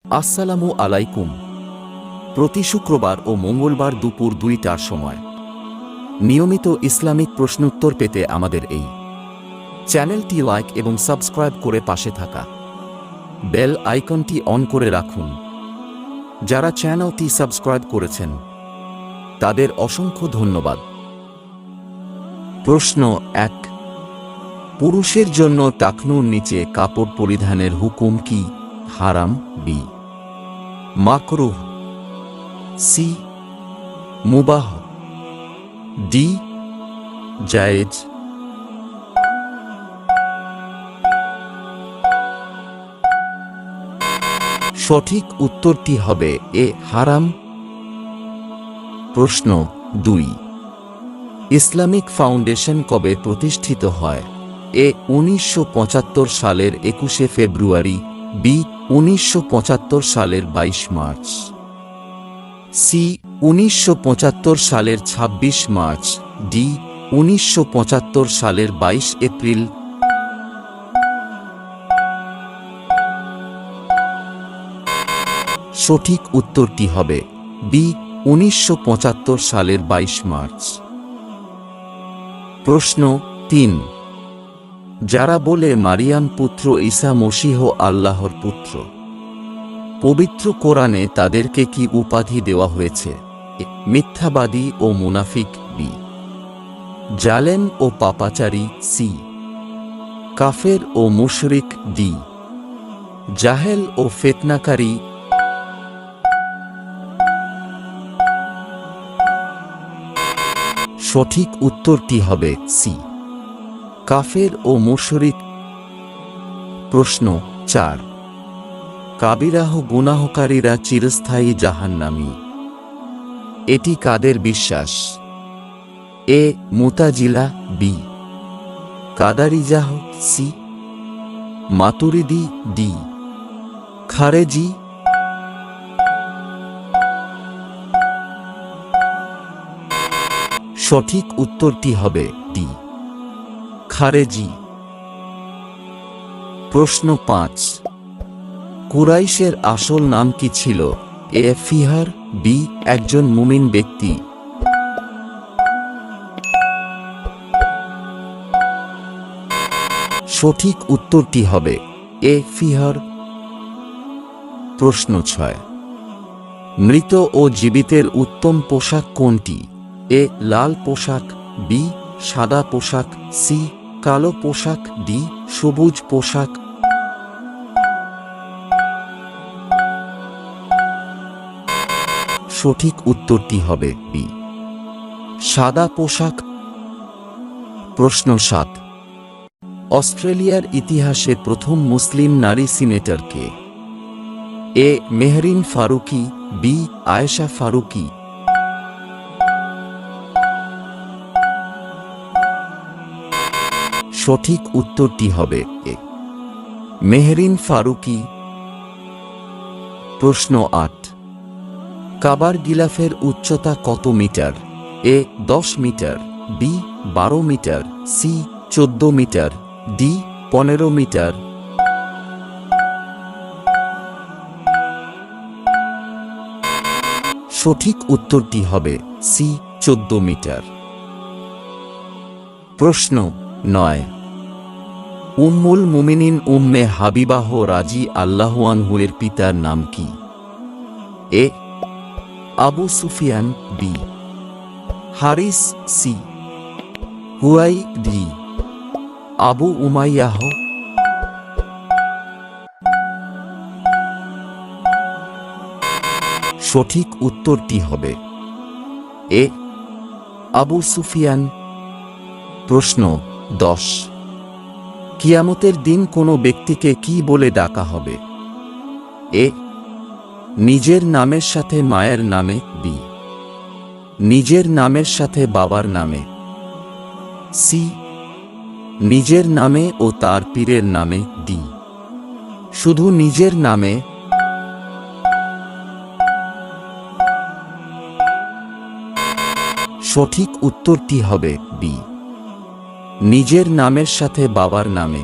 আসসালামু আলাইকুম। প্রতি শুক্রবার ও মঙ্গলবার দুপুর 2টার সময় নিয়মিত ইসলামিক প্রশ্নোত্তর পেতে আমাদের এই চ্যানেলটি লাইক এবং সাবস্ক্রাইব করে পাশে থাকা বেল আইকনটি অন করে রাখুন। যারা চ্যানেলটি সাবস্ক্রাইব করেছেন তাদের অসংখ্য ধন্যবাদ। প্রশ্ন 1, পুরুষের জন্য টাকনুর নিচে কাপড় পরিধানের হুকুম কি? হারাম, বি মাকরুহ, সি মুবাহ, ডি জায়েজ। সঠিক উত্তরটি হবে এ হারাম। প্রশ্ন 2, ইসলামিক ফাউন্ডেশন কবে প্রতিষ্ঠিত হয়? এ 1975 সালের 21শে ফেব্রুয়ারি, বি 1975 সালের 22 মার্চ, সি 1975 সালের 26 মার্চ, ডি 1975 সালের 22 এপ্রিল। সঠিক উত্তরটি হবে বি 1975 সালের 22 মার্চ। প্রশ্ন 3, যারা বলে মারিয়াম পুত্র ঈসা মসীহ আল্লাহর পুত্র, পবিত্র কোরআনে তাদেরকে কি উপাধি দেওয়া হয়েছে? এ মিথ্যাবাদী ও মুনাফিক, বি জালেম ও পাপাচারী, সি কাফের ও মুশরিক, ডি জাহেল ও ফিতনাকারী। সঠিক উত্তরটি হবে সি কাফের ও মুশরিক। প্রশ্ন 4, কাবিরাহ গুনাহকারীরা চিরস্থায়ী জাহান্নামী, এটি কাদের বিশ্বাস? এ মুতাজিলা, বি কাদারিজাহ, সি মাতুরিদি, ডি খারেজি। সঠিক উত্তরটি হবে ডি খারেজি। প্রশ্ন 5, কুরাইশের আসল নাম কি ছিল? এ ফিহার, বি একজন মুমিন ব্যক্তি, সঠিক উত্তরটি হবে এ ফিহার। প্রশ্ন 6, মৃত ও জীবিতের উত্তম পোশাক কোনটি? এ লাল পোশাক, বি সাদা পোশাক, সি কালো পোশাক, ডি সবুজ পোশাক। সঠিক উত্তরটি হবে বি সাদা পোশাক। প্রশ্ন 7, অস্ট্রেলিয়ার ইতিহাসে প্রথম মুসলিম নারী সিনেটর কে? এ মেহরিন ফারুকি, বি আয়েশা ফারুকি। সঠিক উত্তরটি হবে এ মেহরিন ফারুকি। প্রশ্ন 8, কাবার গিলাফের উচ্চতা কত metre? A 10 metre, B 12 metre, C 14 metre, D 15 metre. সঠিক উত্তরটি হবে সি 14 মিটার। প্রশ্ন 9, উম্মুল মুমিনিন উম্মে হাবিবাহ রাজি আল্লাহু আনহুর পিতার নাম কি? A Abu Sufyan, B Haris, C Huyayy, D Abu Umayyah. সঠিক উত্তরটি হবে এ আবু সুফিয়ান। প্রশ্ন 10, কিয়ামতের দিন কোনো ব্যক্তিকে কি বলে ডাকা হবে? এ নিজের নামের সাথে মায়ের নামে, বি নিজের নামের সাথে বাবার নামে, সি নিজের নামে ও তার পীরের নামে, ডি শুধু নিজের নামে। সঠিক উত্তরটি হবে বি নিজের নামের সাথে বাবার নামে।